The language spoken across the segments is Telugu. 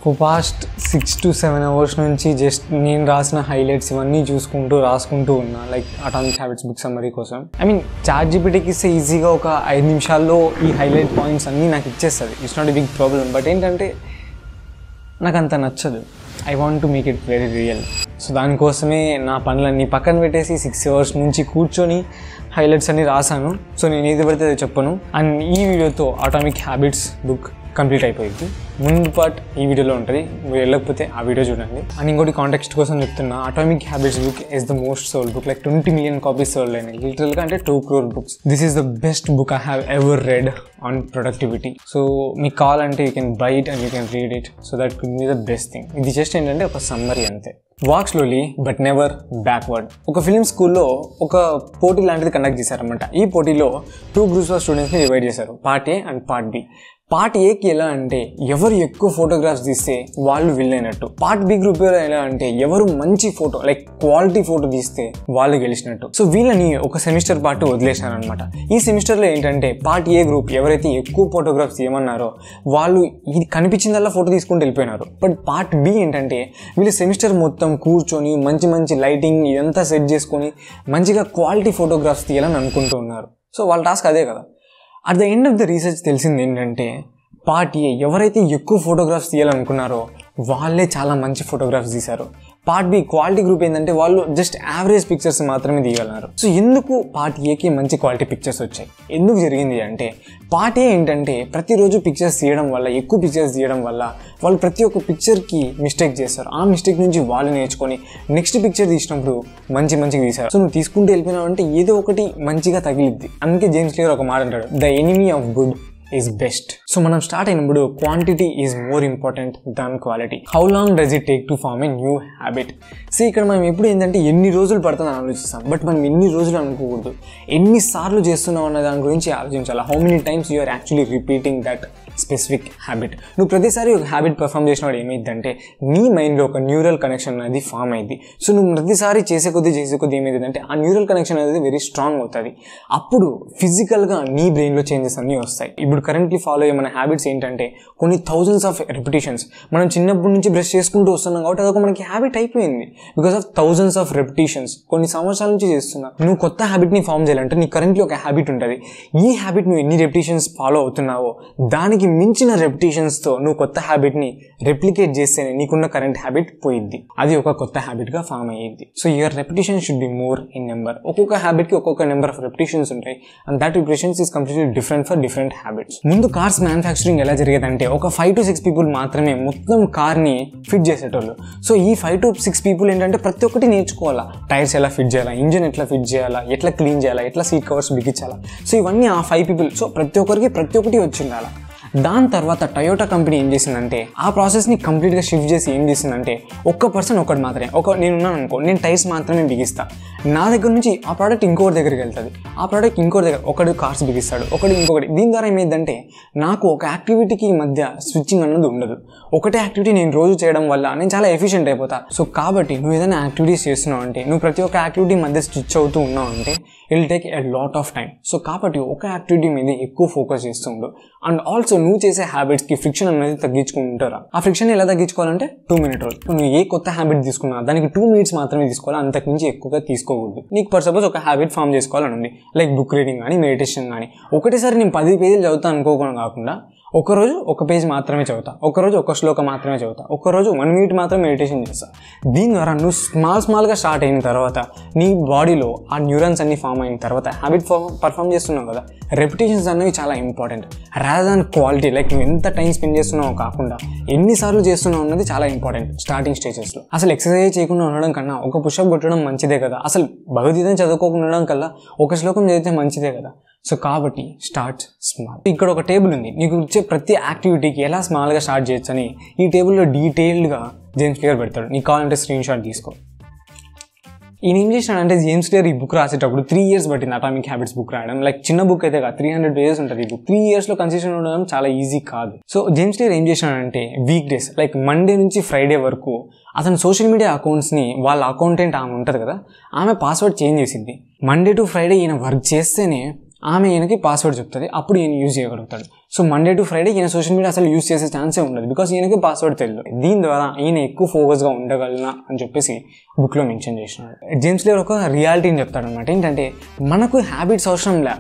ఫర్ పాస్ట్ 6 to 7 hours నుంచి జస్ట్ నేను రాసిన హైలైట్స్ ఇవన్నీ రాసుకుంటూ ఉన్నా, like atomic habits book summary కోసం. ఐ మీన్ చాట్ జీపీటీకి ఇస్తే ఈజీగా ఒక 5 నిమిషాల్లో ఈ హైలైట్ పాయింట్స్ అన్నీ నాకు ఇచ్చేస్తుంది. It's not a big problem. But ఏంటంటే నాకు అంత నచ్చదు. I want to make it very real. So దానికోసమే నా పనులన్నీ పక్కన పెట్టేసి 6 hours నుంచి కూర్చొని హైలైట్స్ అన్నీ రాశాను. సో నేను ఏది పడితే అది చెప్పను. అండ్ ఈ వీడియోతో అటామిక్ హ్యాబిట్స్ బుక్ కంప్లీట్ అయిపోయింది. ముందు పార్ట్ ఈ వీడియోలో ఉంటుంది, మీరు వెళ్ళకపోతే ఆ వీడియో చూడండి. అండ్ ఇంకోటి కాంటెక్స్ట్ కోసం చెప్తున్నా, atomic habits book is the most sold book. Like 20 million copies sold అయినాయి లిటరల్గా, అంటే 2 crore books. This is the best book I have ever red on productivity. So మీకు కావాలంటే you can buy it and you can read it. So that could be the best thing. ఇది జస్ట్ ఏంటంటే ఒక సమ్మరీ అంతే. Walk slowly but never backward. ఒక ఫిల్మ్ స్కూల్లో ఒక పోటీ లాంటిది కండక్ట్ చేశారనమాట. ఈ పోటీలో 2 groups ఆఫ్ స్టూడెంట్స్ని డివైడ్ చేశారు, part A and part B. Part ఏకి ఎలా అంటే ఎవరు ఎక్కువ ఫోటోగ్రాఫ్స్ తీస్తే వాళ్ళు విన్ అయినట్టు. పార్ట్ బి గ్రూప్ ఎలా అంటే ఎవరు మంచి ఫోటో, లైక్ క్వాలిటీ ఫోటో తీస్తే వాళ్ళు గెలిచినట్టు. సో వీళ్ళని ఒక సెమిస్టర్ పాటు వదిలేశారనమాట. ఈ సెమిస్టర్లో ఏంటంటే పార్ట్ ఏ గ్రూప్ ఎవరైతే ఎక్కువ ఫోటోగ్రాఫ్స్ తీయమన్నారో వాళ్ళు ఇది కనిపించిందల్లా ఫోటో తీసుకుంటూ వెళ్ళిపోయినారు. బట్ పార్ట్ బి ఏంటంటే వీళ్ళు సెమిస్టర్ మొత్తం కూర్చొని మంచి లైటింగ్ ఇదంతా సెట్ చేసుకొని మంచిగా క్వాలిటీ ఫోటోగ్రాఫ్స్ తీయాలని అనుకుంటూ ఉన్నారు. సో వాళ్ళ టాస్క్ అదే కదా. At the end of the research తెలిసింది ఏంటంటే పార్ట్ ఏ ఎవరైతే ఎక్కువ ఫోటోగ్రాఫ్స్ తీయాలనుకున్నారో వాళ్ళే చాలా మంచి ఫోటోగ్రాఫ్స్ తీశారు. పార్ట్ బి క్వాలిటీ గ్రూప్ ఏంటంటే వాళ్ళు జస్ట్ యావరేజ్ పిక్చర్స్ మాత్రమే తీయగలరు. సో ఎందుకు పార్ట్ ఏకి మంచి క్వాలిటీ పిక్చర్స్ వచ్చాయి? ఎందుకు జరిగింది అంటే పార్ట్ ఏ ఏంటంటే ప్రతిరోజు పిక్చర్స్ తీయడం వల్ల, ఎక్కువ పిక్చర్స్ తీయడం వల్ల వాళ్ళు ప్రతి ఒక్క పిక్చర్కి మిస్టేక్ చేస్తారు. ఆ మిస్టేక్ నుంచి వాళ్ళు నేర్చుకొని నెక్స్ట్ పిక్చర్ తీసినప్పుడు మంచిగా తీశారు. సో నువ్వు తీసుకుంటూ వెళ్ళిపోయినావు అంటే ఏదో ఒకటి మంచిగా తగిలిద్ది. అందుకే జేమ్స్ క్లియర్ ఒక మాట అంటాడు, the enemy of good is best. So మనం స్టార్ట్ అయినప్పుడు quantity is more important than quality. How long does it take to form a new habit? So ఇక్కడ మనం ఎప్పుడు ఏంటంటే ఎన్ని రోజులు పడుతుందని ఆలోచిస్తాం. బట్ మనం ఎన్ని రోజులు అనుకోకూడదు, ఎన్నిసార్లు చేస్తున్నావు అన్న దాని గురించి ఆలోచించాలి. How many times you are actually repeating that specific habit. నువ్వు ప్రతిసారి ఒక హ్యాబిట్ పర్ఫామ్ చేసినప్పుడు ఏమైందంటే నీ మైండ్లో ఒక న్యూరల్ కనెక్షన్ అనేది ఫామ్ అయింది. సో నువ్వు ప్రతిసారి చేసే కొద్దీ ఏమైందంటే ఆ న్యూరల్ కనెక్షన్ అనేది వెరీ స్ట్రాంగ్ అవుతుంది. అప్పుడు ఫిజికల్గా నీ బ్రెయిన్లో చేంజెస్ అన్నీ వస్తాయి. ఇప్పుడు కరెంట్లీ ఫాలో అయ్యే మన హ్యాబిట్స్ ఏంటంటే కొన్ని థౌజండ్స్ ఆఫ్ రెపిటేషన్స్. మనం చిన్నప్పటి నుంచి బ్రష్ చేసుకుంటూ వస్తున్నాం కాబట్టి అదొక మనకి హ్యాబిట్ అయిపోయింది. Because of thousands of repetitions కొన్ని సంవత్సరాల నుంచి చేస్తున్నావు. నువ్వు కొత్త హ్యాబిట్ని ఫామ్ చేయాలంటే నీ కరెంట్లీ ఒక హ్యాబిట్ ఉంటుంది. ఈ హ్యాబిట్ నువ్వు ఎన్ని రెపిటేషన్స్ ఫాలో అవుతున్నావో దానికి మించిన రెపిటేషన్స్తో నువ్వు కొత్త హ్యాబిట్ని రెప్లికేట్ చేస్తేనే నీకున్న కరెంట్ హ్యాబిట్ పోయింది. అది ఒక కొత్త హ్యాబిట్గా ఫామ్ అయ్యింది. So your repetition should be more in number. ఒక్కొక్క హ్యాబిట్కి ఒక్కొక్క నెంబర్ ఆఫ్ రెపిటేషన్స్ ఉంటాయి. And that repetitions is completely different for different habits. ముందు కార్స్ మ్యానుఫ్యాక్చరింగ్ ఎలా జరిగేదంటే ఒక 5 to 6 people మాత్రమే మొత్తం కార్ని ఫిట్ చేసేటోళ్ళు. సో ఈ 5 to 6 people ఏంటంటే ప్రతి ఒక్కటి నేర్చుకోవాలా. టైర్స్ ఎలా ఫిట్ చేయాలా, ఇంజిన్ ఎట్లా ఫిట్ చేయాలా, ఎట్లా క్లీన్ చేయాలా, ఎట్లా సీట్ కవర్స్ బిగించాలా. సో ఇవన్నీ ఆ 5 people. సో ప్రతి ఒక్కరికి ప్రతి ఒక్కటి వచ్చిండాలా. దాని తర్వాత టయోటా కంపెనీ ఏం చేసిందంటే ఆ ప్రాసెస్ని కంప్లీట్గా షిఫ్ట్ చేసి ఏం చేసిందంటే ఒక్క పర్సన్ ఒకటి మాత్రమే, నేనున్నాను అనుకో, నేను టైర్స్ మాత్రమే బిగిస్తా. నా దగ్గర నుంచి ఆ ప్రోడక్ట్ ఇంకోటి దగ్గరికి వెళ్తుంది, ఆ ప్రోడక్ట్ ఇంకోటి దగ్గర, ఒకటి కార్స్ బిగిస్తాడు, ఒకటి ఇంకొకటి. దీని ద్వారా ఏమైందంటే నాకు ఒక యాక్టివిటీకి మధ్య స్విచ్చింగ్ అన్నది ఉండదు. ఒకటే యాక్టివిటీ నేను రోజు చేయడం వల్ల నేను చాలా ఎఫిషియెంట్ అయిపోతా. సో కాబట్టి నువ్వు ఏదైనా యాక్టివిటీస్ చేస్తున్నావు అంటే, నువ్వు ప్రతి ఒక్క యాక్టివిటీ మధ్య స్విచ్ అవుతూ ఉన్నావు అంటే it will take a lot of time. So కాబట్టి ఒక యాక్టివిటీ మీద ఎక్కువ ఫోకస్ చేస్తుండు. అండ్ ఆల్సో నువ్వు చేసే హ్యాబిట్స్కి ఫ్రిక్షన్ అనేది తగ్గించుకుంటారా. ఆ ఫ్రిక్షన్ ఎలా తగ్గించుకోవాలంటే 2-minute రూల్. నువ్వు ఏ కొత్త హ్యాబిట్ తీసుకున్నా దానికి 2 minutes మాత్రమే తీసుకోవాలి, అంతకుమించి ఎక్కువగా తీసుకోకూడదు. నీకు ఫర్ సపోజ్ ఒక హ్యాబిట్ ఫామ్ చేసుకోవాలని ఉంది, లైక్ బుక్ రీడింగ్ కానీ మెడిటేషన్ కానీ. ఒకటేసారి నేను 10 pages చదువుతాను అనుకోకుండా కాకుండా ఒకరోజు ఒక పేజ్ మాత్రమే చదువుతా, ఒకరోజు ఒక శ్లోకం మాత్రమే చదువుతా, ఒకరోజు 1 minute మాత్రమే మెడిటేషన్ చేస్తా. దీని ద్వారా నువ్వు స్మాల్గా స్టార్ట్ అయిన తర్వాత నీ బాడీలో ఆ న్యూరన్స్ అన్ని ఫామ్ అయిన తర్వాత హ్యాబిట్ పర్ఫామ్ చేస్తున్నావు కదా, రెపిటేషన్స్ అనేవి చాలా important rather than quality. Like నువ్వు ఎంత టైం స్పెండ్ చేస్తున్నావు కాకుండా ఎన్నిసార్లు చేస్తున్నావు అన్నది చాలా ఇంపార్టెంట్ స్టార్టింగ్ స్టేజెస్లో. అసలు ఎక్సర్సైజ్ చేయకుండా ఉండడం కన్నా ఒక పుషప్ కొట్టడం మంచిదే కదా. అసలు భగవద్గీతను చదువుకోకుండా ఉండడం కల్లా ఒక శ్లోకం చదివితే మంచిదే కదా. సో కాబట్టి స్టార్ట్ స్మాల్. ఇక్కడ ఒక టేబుల్ ఉంది, నీకు వచ్చే ప్రతి యాక్టివిటీకి ఎలా స్మాల్గా స్టార్ట్ చేయొచ్చు అని ఈ టేబుల్లో డీటెయిల్డ్గా జేమ్స్ క్లియర్ పెడతాడు. నీకు కావాలంటే స్క్రీన్ షాట్ తీసుకో. ఈయన ఏం చేసినాడంటే జేమ్స్ క్లియర్ ఈ బుక్ రాసేటప్పుడు 3 years పట్టింది అటామిక్ హ్యాబిట్స్ బుక్ రాయడం. లైక్ చిన్న బుక్ అయితే కాదు, 300 pages ఉంటుంది ఈ బుక్. 3 yearsలో కన్సిస్టెంట్ ఉండడం చాలా ఈజీ కాదు. సో జేమ్స్ క్లియర్ ఏం చేసినాడంటే వీక్ డేస్ లైక్ మండే నుంచి ఫ్రైడే వరకు అతను సోషల్ మీడియా అకౌంట్స్ని, వాళ్ళ అకౌంటెంట్ ఆమె ఉంటుంది కదా, ఆమె పాస్వర్డ్ చేంజ్ చేసింది. మండే టు ఫ్రైడే ఈయన వర్క్ చేస్తేనే ఆమె ఈయనకి పాస్వర్డ్ చెప్తుంది, అప్పుడు ఈయన యూజ్ చేయగలుగుతాడు. సో మండే టు ఫ్రైడే ఈయన సోషల్ మీడియా అసలు యూజ్ చేసే ఛాన్సే ఉండదు, బికాస్ ఈయనకి పాస్వర్డ్ తెలియదు. దీని ద్వారా ఈయన ఎక్కువ ఫోకస్గా ఉండగలనా అని చెప్పేసి బుక్లో మెన్షన్ చేసినాడు. జేమ్స్ క్లియర్ ఒక రియాలిటీని చెప్తాడనమాట. ఏంటంటే మనకు హ్యాబిట్స్ అవసరం లే,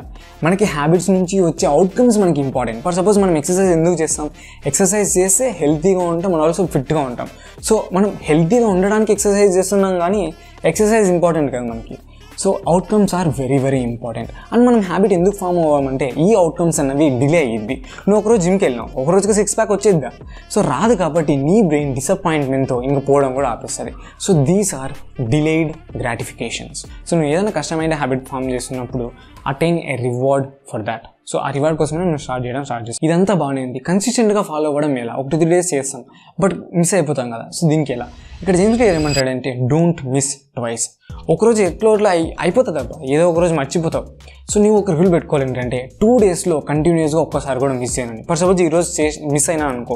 మనకి హ్యాబిట్స్ నుంచి వచ్చే అవుట్కమ్స్ మనకి ఇంపార్టెంట్. ఫర్ సపోజ్ మనం ఎక్సర్సైజ్ ఎందుకు చేస్తాం? ఎక్సర్సైజ్ చేస్తే హెల్తీగా ఉంటాం, మనం ఆల్సో ఫిట్గా ఉంటాం. సో మనం హెల్తీగా ఉండడానికి ఎక్సర్సైజ్ చేస్తున్నాం, కానీ ఎక్సర్సైజ్ ఇంపార్టెంట్ కదా మనకి. So outcomes are very very important. And మనం హ్యాబిట్ ఎందుకు ఫామ్ అవ్వామంటే ఈ అవుట్కమ్స్ అన్నవి డిలే అయ్యిద్ది. నువ్వు ఒకరోజు జిమ్కి వెళ్ళినావు, ఒకరోజుకి 6 ప్యాక్ వచ్చేద్దా? సో రాదు, కాబట్టి నీ బ్రెయిన్ డిసప్పాయింట్మెంట్తో ఇంక పోవడం కూడా ఆపేస్తుంది. So these are delayed gratifications. So నువ్వు ఏదైనా కష్టమైన హ్యాబిట్ ఫామ్ చేస్తున్నప్పుడు attain a reward for that. So ఆ రివార్డ్ కోసమే నేను స్టార్ట్ చేస్తాను. ఇదంతా బాగానే ఉంది, కన్సిస్టెంట్గా ఫాలో అవ్వడం ఎలా? 1-3 డేస్ చేస్తాం, బట్ మిస్ అయిపోతాం కదా. సో దీనికి ఎలా? ఇక్కడ జేమ్స్ క్లియర్ ఏమంటాడంటే డోంట్ మిస్ ట్వైస్. ఒకరోజు ఎట్లా అయిపోతుంది అబ్బా, ఏదో ఒకరోజు మర్చిపోతావు. సో నువ్వు ఒక రూల్ పెట్టుకోవాలి ఏంటంటే 2 డేస్లో కంటిన్యూస్గా ఒక్కసారి కూడా మిస్ చేయనండి. ఫర్ సపోజ్ ఈరోజు మిస్ అయినా అనుకో,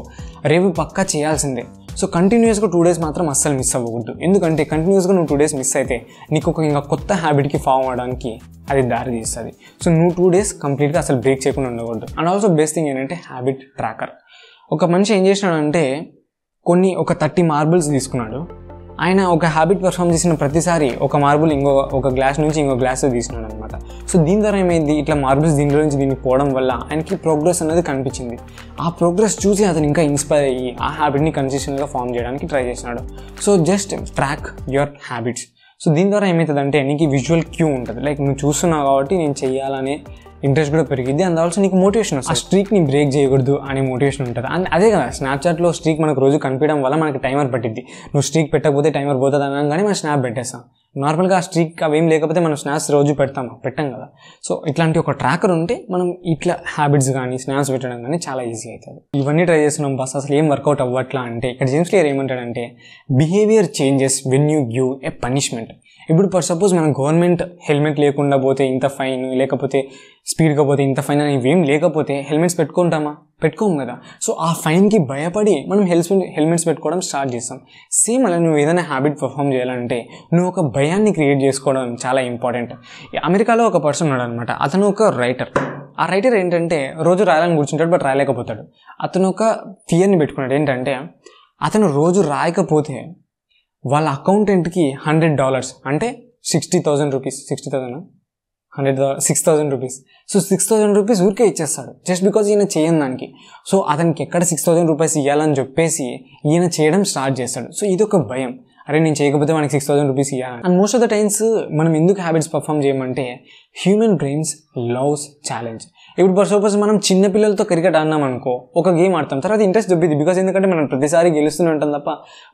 రేపు పక్కా చేయాల్సిందే. సో కంటిన్యూస్గా 2 డేస్ మాత్రం అస్సలు మిస్ అవ్వకూడదు. ఎందుకంటే కంటిన్యూస్గా నువ్వు 2 డేస్ మిస్ అయితే నీకు ఇంకా కొత్త హ్యాబిట్కి ఫామ్ అవ్వడానికి అది దారి తీస్తుంది. సో నువ్వు 2 డేస్ కంప్లీట్గా అసలు బ్రేక్ చేయకుండా ఉండకూడదు. అండ్ ఆల్సో బెస్ట్ థింగ్ ఏంటంటే హ్యాబిట్ ట్రాకర్. ఒక మనిషి ఏం చేసినాడంటే ఒక 30 మార్బుల్స్ తీసుకున్నాడు. ఆయన ఒక హ్యాబిట్ పర్ఫామ్ చేసిన ప్రతిసారి ఒక మార్బుల్ ఒక గ్లాస్ నుంచి ఇంకో గ్లాస్ తీసుకున్నాడు అనమాట. సో దీని ద్వారా ఏమైంది, ఇట్లా మార్బుల్స్ దీనిలో నుంచి దీనికి పోవడం వల్ల ఆయనకి ప్రోగ్రెస్ అనేది కనిపించింది. ఆ ప్రోగ్రెస్ చూసి అతను ఇంకా ఇన్స్పైర్ అయ్యి ఆ హ్యాబిట్ని కన్సిస్టెంట్గా ఫామ్ చేయడానికి ట్రై చేసినాడు. So just track your habits. So దీని ద్వారా ఏమవుతుందంటే నీకు విజువల్ క్యూ ఉంటుంది, లైక్ నువ్వు చూస్తున్నావు కాబట్టి నేను చెయ్యాలనే ఇంట్రెస్ట్ కూడా పెరిగింది. అండ్ ఆల్సో నీకు మోటివేషన్ వస్తుంది, ఆ స్ట్రీక్ని బ్రేక్ చేయకూడదు అనే మోటివేషన్ ఉంటుంది. అండ్ అదే కదా స్నాప్చాట్లో స్ట్రీక్ మనకు రోజు కనిపించడం వల్ల మనకి టైమర్ పట్టింది. నువ్వు స్ట్రీక్ పెట్టకపోతే టైమర్ పోతుంది అనగానే మనం స్నాప్ పెట్టేస్తాం. నార్మల్గా ఆ స్ట్రీక్ అవేం లేకపోతే మనం స్నాప్స్ రోజు పెట్టాం కదా. సో ఇట్లాంటి ఒక ట్రాకర్ ఉంటే మనం ఇట్లా హ్యాబిట్స్ కానీ స్నాప్స్ పెట్టడం కానీ చాలా ఈజీ అవుతుంది. ఇవన్నీ ట్రై చేస్తున్నాం బస్, అసలు ఏం వర్కౌట్ అవ్వట్లా అంటే ఇక్కడ జేమ్స్ క్లియర్ ఏమంటాడంటే behaviour changes when you give a punishment. ఇప్పుడు ఫర్ సపోజ్ మనం గవర్నమెంట్ హెల్మెట్ లేకుండా పోతే ఇంత ఫైన్, లేకపోతే స్పీడ్గా పోతే ఇంత ఫైన్ అని ఇవేం లేకపోతే హెల్మెట్స్ పెట్టుకోము కదా. సో ఆ ఫైన్కి భయపడి మనం హెల్మెట్స్ పెట్టుకోవడం స్టార్ట్ చేస్తాం. సేమ్ అలా నువ్వు ఏదైనా హ్యాబిట్ పర్ఫామ్ చేయాలంటే నువ్వు ఒక భయాన్ని క్రియేట్ చేసుకోవడం చాలా ఇంపార్టెంట్. అమెరికాలో ఒక పర్సన్ ఉన్నాడు అనమాట, అతను ఒక రైటర్. ఆ రైటర్ ఏంటంటే రోజు రాయాలని కూర్చుంటాడు, బట్ రాయలేకపోతాడు. అతను ఒక ఫియర్ని పెట్టుకున్నాడు, ఏంటంటే అతను రోజు రాయకపోతే వాళ్ళ అకౌంటెంట్కి $100 అంటే 60,000 రూపీస్, 6,000 రూపీస్. సో 6,000 రూపీస్ ఊరికే ఇచ్చేస్తాడు జస్ట్ బికాజ్ ఈయన చేయని దానికి. సో అతనికి ఎక్కడ 6,000 రూపీస్ ఇవ్వాలని చెప్పేసి ఈయన చేయడం స్టార్ట్ చేస్తాడు. సో ఇది ఒక భయం, అరే నేను చేయకపోతే మనకి 6,000 రూపీస్ ఇవ్వాలి. And most of the times మనం ఎందుకు హ్యాబిట్స్ పర్ఫామ్ చేయమంటే హ్యూమన్ బ్రెయిన్స్ లవ్స్ ఛాలెంజ్. ఇప్పుడు ఫర్ సపోజ్ మనం చిన్న పిల్లలతో క్రికెట్ ఆడినాం అనుకో, ఒక గేమ్ ఆడతాం, తర్వాత ఇంట్రెస్ట్ దొబ్బిద్ది. బికాజ్ ఎందుకంటే మనం ప్రతిసారి గెలుస్తూనే ఉంటాం తప్ప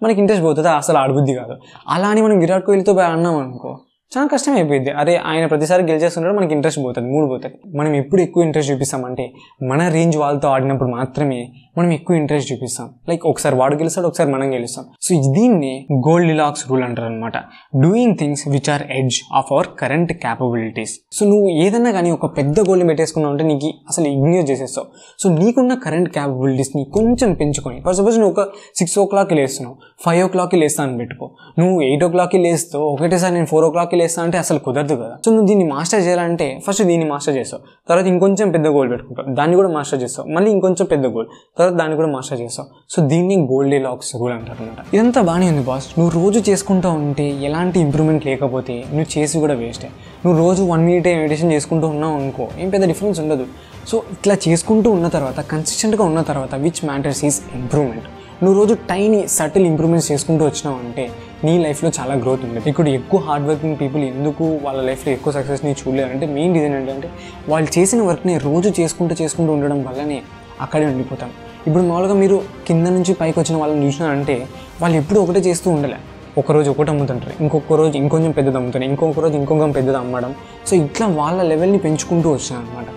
మనకి ఇంట్రెస్ట్ పోతుంది, అసలు ఆడబుద్ధి కాదు. అలా అని మనం విరాట్ కోహ్లీతో పోయి ఆడినాం అనుకో చాలా కష్టం అయిపోయింది. అరే ఆయన ప్రతిసారి గెలిచేస్తుంటాడు, మనకి ఇంట్రెస్ట్ పోతుంది, మూడు పోతుంది. మనం ఎప్పుడు ఎక్కువ ఇంట్రెస్ట్ చూపిస్తామంటే మన రేంజ్ వాళ్ళతో ఆడినప్పుడు మాత్రమే మనం ఎక్కువ ఇంట్రెస్ట్ చూపిస్తాం. లైక్ ఒకసారి వాడు గెలుస్తాడు, ఒకసారి మనం గెలుస్తాం. సో దీన్ని గోల్డిలాక్స్ రూల్ అంటారు అనమాట. Doing things which are edge of our current capabilities. So నువ్వు ఏదన్నా కానీ ఒక పెద్ద గోల్ని పెట్టేసుకున్నావు అంటే నీకు అసలు ఇగ్నోర్ చేసేస్తావు. సో నీకున్న కరెంట్ క్యాపబిలిటీస్ని కొంచెం పెంచుకొని, ఫర్ సపోజ్ నువ్వు ఒక 6 o'clock లేస్తున్నావు, 5 o'clock లేస్తా అని పెట్టుకో. నువ్వు 8 o'clock లేస్తావు, ఒకటేసారి నేను 4 o'clock లేస్తా అంటే అసలు కుదరదు కదా. సో నువ్వు దీన్ని మాస్టర్ చేయాలంటే ఫస్ట్ దీన్ని మాస్టర్ చేస్తావు, తర్వాత ఇంకొంచెం పెద్ద గోల్ పెట్టుకుంటావు, దాన్ని కూడా మాస్టర్ చేస్తావు, మళ్ళీ ఇంకొంచెం పెద్ద గోల్, తర్వాత దాన్ని కూడా మాస్టర్ చేస్తావు. సో దీన్ని గోల్డిలాక్స్ రూల్ అంటారు అనమాట. ఇదంతా బాగానే ఉంది బాస్, నువ్వు రోజు చేసుకుంటూ ఉంటే ఎలాంటి ఇంప్రూవ్మెంట్ లేకపోతే నువ్వు చేసి కూడా వేస్టే. నువ్వు రోజు 1 minute మెడిటేషన్ చేసుకుంటూ ఉన్నావు అనుకో, ఏం పెద్ద డిఫరెన్స్ ఉండదు. సో ఇట్లా చేసుకుంటూ ఉన్న తర్వాత, కన్సిస్టెంట్గా ఉన్న తర్వాత విచ్ మ్యాటర్స్ ఈజ్ ఇంప్రూవ్మెంట్. నువ్వు రోజు టైనీ సటిల్ ఇంప్రూవ్మెంట్స్ చేసుకుంటూ వచ్చినావు అంటే నీ లైఫ్లో చాలా గ్రోత్ ఉంటుంది. ఇక్కడ ఎక్కువ హార్డ్ వర్కింగ్ పీపుల్ ఎందుకు వాళ్ళ లైఫ్లో ఎక్కువ సక్సెస్ని చూడలేదంటే మెయిన్ రీజన్ ఏంటంటే వాళ్ళు చేసిన వర్క్ని రోజు చేసుకుంటూ ఉండడం వల్లనే అక్కడే ఉండిపోతాం. ఇప్పుడు మామూలుగా మీరు కింద నుంచి పైకి వచ్చిన వాళ్ళని చూసినారంటే వాళ్ళు ఎప్పుడు ఒకటే చేస్తూ ఉండలే. ఒకరోజు ఒకటి అమ్ముతుంటారు, ఇంకొక రోజు ఇంకొంచెం పెద్దది అమ్ముతారు, ఇంకొక రోజు ఇంకొంచెం పెద్దది అమ్మడం. సో ఇట్లా వాళ్ళ లెవెల్ని పెంచుకుంటూ వచ్చాం అనమాట.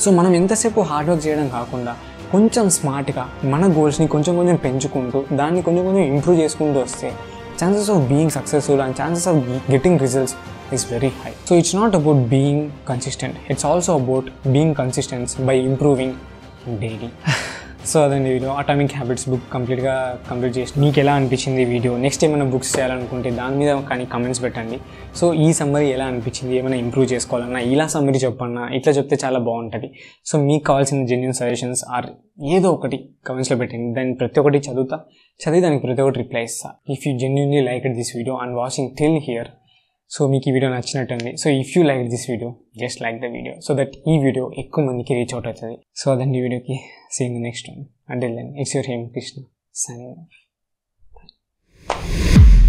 సో మనం ఎంతసేపు హార్డ్ వర్క్ చేయడం కాకుండా కొంచెం స్మార్ట్గా మన గోల్స్ని కొంచెం పెంచుకుంటూ దాన్ని కొంచెం ఇంప్రూవ్ చేసుకుంటూ వస్తే chances of being successful and chances of getting results is very high. So it's not about being consistent, it's also about being consistent by improving daily. So అదండి వీడియో. అటామిక్ హ్యాబిట్స్ బుక్ కంప్లీట్ చేసి మీకు ఎలా అనిపించింది ఈ వీడియో? నెక్స్ట్ ఏమైనా బుక్స్ చేయాలనుకుంటే దాని మీద కానీ కమెంట్స్ పెట్టండి. సో ఈ సమ్మరీ ఎలా అనిపించింది, ఏమైనా ఇంప్రూవ్ చేసుకోవాలన్నా ఇలా సమ్మరీ చెప్పన్నా ఇట్లా చెప్తే చాలా బాగుంటుంది. సో మీకు కావాల్సిన జెన్యూన్ సజెషన్స్ ఆర్ ఏదో ఒకటి కమెంట్స్లో పెట్టండి. దాన్ని ప్రతి ఒక్కటి చదివి దానికి ప్రతి ఒక్కటి రిప్లై ఇస్తా. If you genuinely like this video and watching till here, so మీకు ఈ వీడియో నచ్చినట్టుంది. So if you like this video, just like the video so that ఈ వీడియో ఎక్కువ మందికి రీచ్ అవుట్ అవుతుంది. సో అదండి వీడియోకి. See in the next one. Until then, it's your Hemkrishna signing off. Bye.